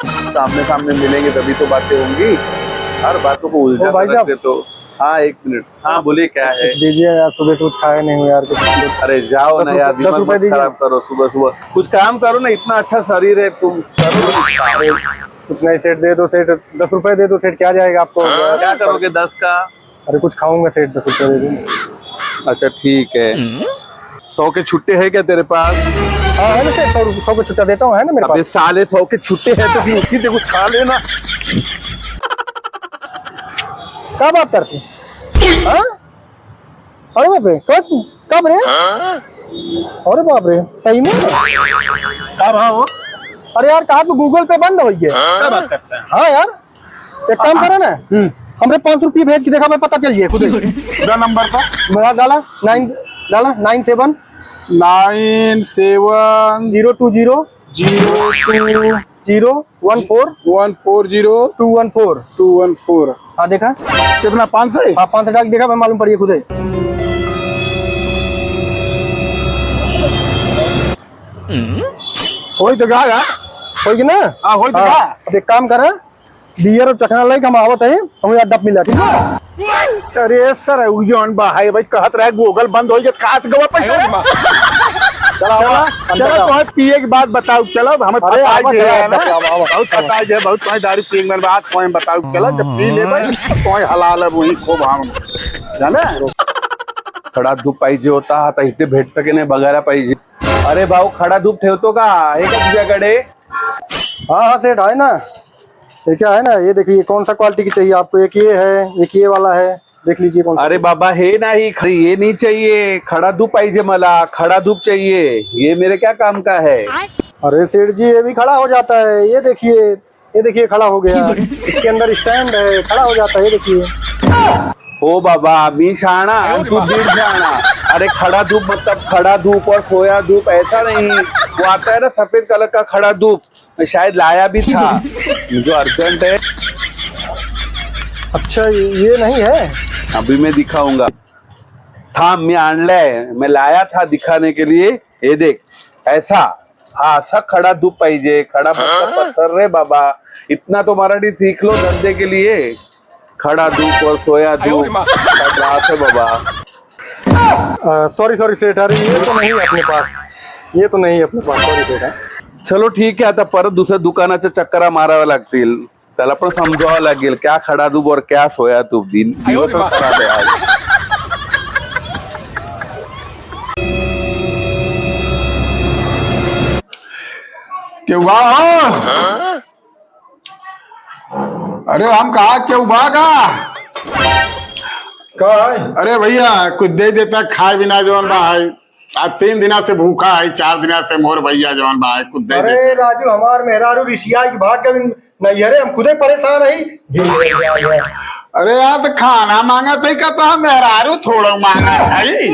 सामने सामने मिलेंगे तभी तो बातें होंगी। हर बातों को उलझा भाई कर साहब। रखते तो। हाँ, एक मिनट। हाँ बोलिए, क्या है? कुछ दीजिए यार, सुबह से कुछ खाया नहीं हूँ यार कुछ। अरे जाओ ना यार, 10 दिमाग रुपए मत दीजिए। खराब करो सुबह सुबह। कुछ काम करो ना, इतना अच्छा शरीर है, तुम करो ना कुछ काम। कुछ नहीं सेठ, दे दो सेठ, 10 रुपए दे दो सेठ, क्या जाएगा आपको? क्या करोगे 10 का? अरे कुछ खाऊंगा सेठ, 10 रुपए दे दो। अच्छा ठीक है। 100 के छुट्टे है क्या तेरे पास? हाँ है ना सेठ, 100 को छुट्टा देता हूँ, है ना मेरे अबे पास। साले 100 के छुट्टे हैं तो फिर उसी से कुछ खा लेना। क्या बात करते? हाँ? अरे बाप रे, कब कब रे? अरे बाप रे, सही में? कब? हाँ वो अरे यार कहा तो गूगल पे बंद हो गया। क्या बात करता है? हाँ यार, एक काम करो ना, हमरे 5 रुपये भेज के देखा, मैं पता चल जाए खुद ही। नंबर का मेरा डाला 9, डाला 97 97 020 02 014 140 214। 214। हाँ देखा? कितना? 500? हाँ 500 डाल देखा, मैं मालूम पड़ी खुद ही। होई तो गा यार। होगी ना? हाँ होई तो हाँ, गा। अब एक काम करा, बियर और चखना लाइक हम आवत है, हमें अड्डा मिला, ठीक है? अरे सर उजन बा है भाई, कहत रहा गूगल बंद हो गया, कहाँ से गवा पैसा? चला चलो तुम्हें पिए की बात बताओ। चलो हमें अरे फसाई आवा, दे चला, है ना, आवा, आवा, बहुत फसाई दे, बहुत तुम्हें दारू पिए की बात तुम्हें बताओ। चलो जब पी ले भाई तुम्हें हलाल है वही खूब हम जाने। खडा धूप पाहिजे होता, आता इथे भेटतं की नाही बघायला पाहिजे। अरे भाऊ, खडा धूप ठेवतो का? आहे का तुझ्याकडे? हाँ हाँ सेठ है ना, ये क्या है ना, ये देखिए कौन सा क्वालिटी की चाहिए आपको? एक ये है, एक ये वाला है, देख लीजिए कौन सा। अरे बाबा हे नहीं, ये नहीं चाहिए, खड़ा धूप पाहिजे मला, खड़ा धूप चाहिए। ये मेरे क्या काम का है? अरे सेठ जी ये भी खड़ा हो जाता है, ये देखिए खड़ा हो गया, इसके अंदर स्टैंड है, खड़ा हो जाता है, ये देखिए। ओ बाबा, मी शाना तू दीड़ शाना। अरे खड़ा धूप मतलब खड़ा धूप और सोया धूप ऐसा नहीं, वो आता है ना सफेद कलर का खड़ा धूप, मैं शायद लाया भी था, जो अर्जेंट है। अच्छा ये नहीं है? अभी मैं दिखाऊंगा, था मैं आणलाय, मैं लाया था दिखाने के लिए। ये देख ऐसा, हाँ ऐसा खड़ा धूप पाहिजे, खड़ा मतलब पत्थर रे बाबा, इतना तो मराठी सीख लो धंधे के लिए। खड़ा धूप और सोया धूप क्या बात है बाबा। सॉरी सॉरी सेठ, अरे ये तो नहीं है अपने पास, ये तो नहीं है अपने पास, सॉरी सेठ। चलो ठीक आहे, आता परत दुसऱ्या दुकानाच्या चक्करा माराव्या लागतील, त्याला पण समजावं लागेल क्या खडा धूप और क्या सोया धूप। दिवस खराब आहे आज। केव्हा अरे हम कहा केव्हा का? अरे भैया कुछ दे देता खाए बिना जवन बा है, आज 3 दिना से भूखा है, 4 दिना से मोर भैया जवन बा है, कुछ दे दे। अरे राजू, हमार मेहरारू ऋषिया की भाग कभी नहीं, अरे हम खुदे परेशान है। अरे यार तो खाना मांगा था का, तो हम मेहरारू थोड़ा मांगा था। ये